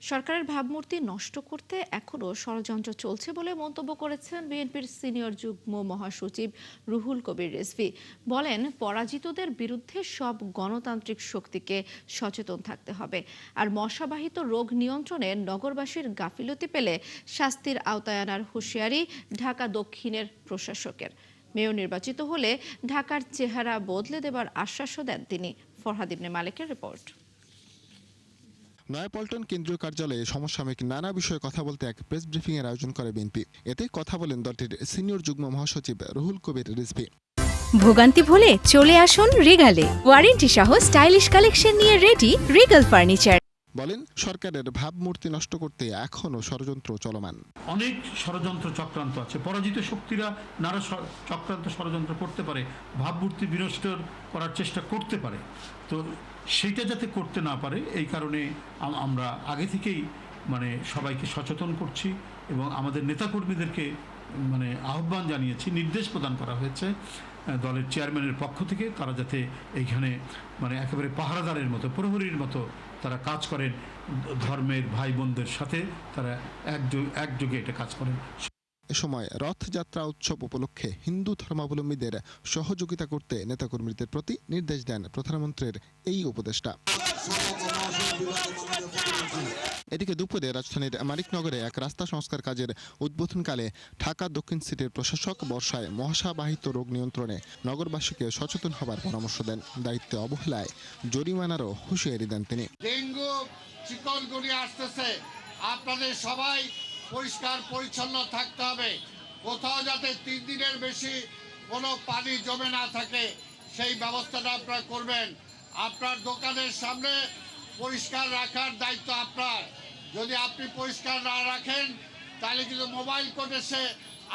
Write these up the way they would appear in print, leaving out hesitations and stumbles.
সরকারের ভাবমূর্তি নষ্ট করতে এখনও ষড়যন্ত্র চলছে বলে মন্তব্য করেছেন বিএনপির সিনিয়র যুগ্ম মহাসচিব রুহুল কবির রিজভী। বলেন, পরাজিতদের বিরুদ্ধে সব গণতান্ত্রিক শক্তিকে সচেতন থাকতে হবে, আর মশাবাহিত রোগ নিয়ন্ত্রণে নগরবাসীর গাফিলতি পেলে শাস্তির আওতায় আনার হুঁশিয়ারি ঢাকা দক্ষিণের প্রশাসকের। মেয়র নির্বাচিত হলে ঢাকার চেহারা বদলে দেবার আশ্বাসও দেন তিনি। ফরহাদ ইবনে মালিকের রিপোর্ট। নয়াপল্টন কেন্দ্রীয় কার্যালয়ে সমসাময়িক নানা বিষয়ে কথা বলতে এক প্রেস ব্রিফিং এর আয়োজন করে বিএনপি। এতে কথা বলেন দলটির সিনিয়র যুগ্ম মহাসচিব রুহুল কবির রিজভী। ভোগান্তি ভুলে চলে আসুন রিগালে, ওয়ারেন্টি সহ স্টাইলিশ কালেকশন নিয়ে রেডি রিগাল ফার্নিচার। বলেন, সরকারের ভাবমূর্তি নষ্ট করতে এখনও ষড়যন্ত্র চলমান। অনেক ষড়যন্ত্র চক্রান্ত আছে। পরাজিত শক্তিরা নানা চক্রান্ত ষড়যন্ত্র করতে পারে, ভাবমূর্তি বিনষ্ট করার চেষ্টা করতে পারে। তো সেটা যাতে করতে না পারে এই কারণে আমরা আগে থেকেই সবাইকে সচেতন করছি এবং আমাদের নেতাকর্মীদেরকে আহ্বান জানিয়েছি, নির্দেশ প্রদান করা হয়েছে দলের চেয়ারম্যানের পক্ষ থেকে, তারা যাতে এইখানে একেবারে পাহারাদারের মতো, প্রহরীর মতো তারা কাজ করেন, ধর্মের ভাই বোনদের সাথে তারা একযোগে এটা কাজ করেন। এ সময় রথযাত্রা উৎসব উপলক্ষে হিন্দু ধর্মাবলম্বীদের সহযোগিতা করতে নেতাকর্মীদের প্রতি নির্দেশ দেন প্রধানমন্ত্রীর এই উপদেষ্টা। এদিকে দুপুরে রাজধানীর মানিকনগরে এক রাস্তা সংস্কার কাজের উদ্বোধনকালে ঢাকা দক্ষিণ সিটির প্রশাসক বর্ষায় মশাবাহিত রোগ নিয়ন্ত্রণে নগরবাসীকে সচেতন হবার পরামর্শ দেন। দায়িত্বে অবহেলায় জরিমানারও হুঁশিয়ারি দেন তিনি। ডেঙ্গু চিকনগুনিয়া আসতেছে, আপনাদের সবাই পরিষ্কার পরিচ্ছন্ন থাকতে হবে। কোথাও যাতে 3 দিনের বেশি কোনো পানি জমে না থাকে সেই ব্যবস্থাটা আপনারা করবেন। আপনার দোকানের সামনে পরিষ্কার রাখার দায়িত্ব আপনার। যদি আপনি পরিষ্কার না রাখেন তাহলে কিন্তু মোবাইল কোর্ট এসে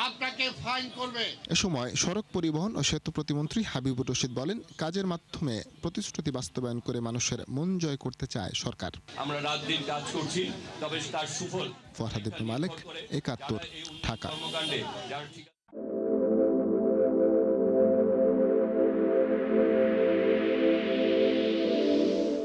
আপনাকে ফাইন করবে। এ সময় সড়ক পরিবহন ও সেতু প্রতিমন্ত্রী হাবিবুর রশিদ বলেন, কাজের মাধ্যমে প্রতিশ্রুতি বাস্তবায়ন করে মানুষের মন জয় করতে চায় সরকার। আমরা রাত দিন কাজ করছি, তবে তার সুফল। ফরহাদ ইবনে মালিক, ৭১, ঢাকা।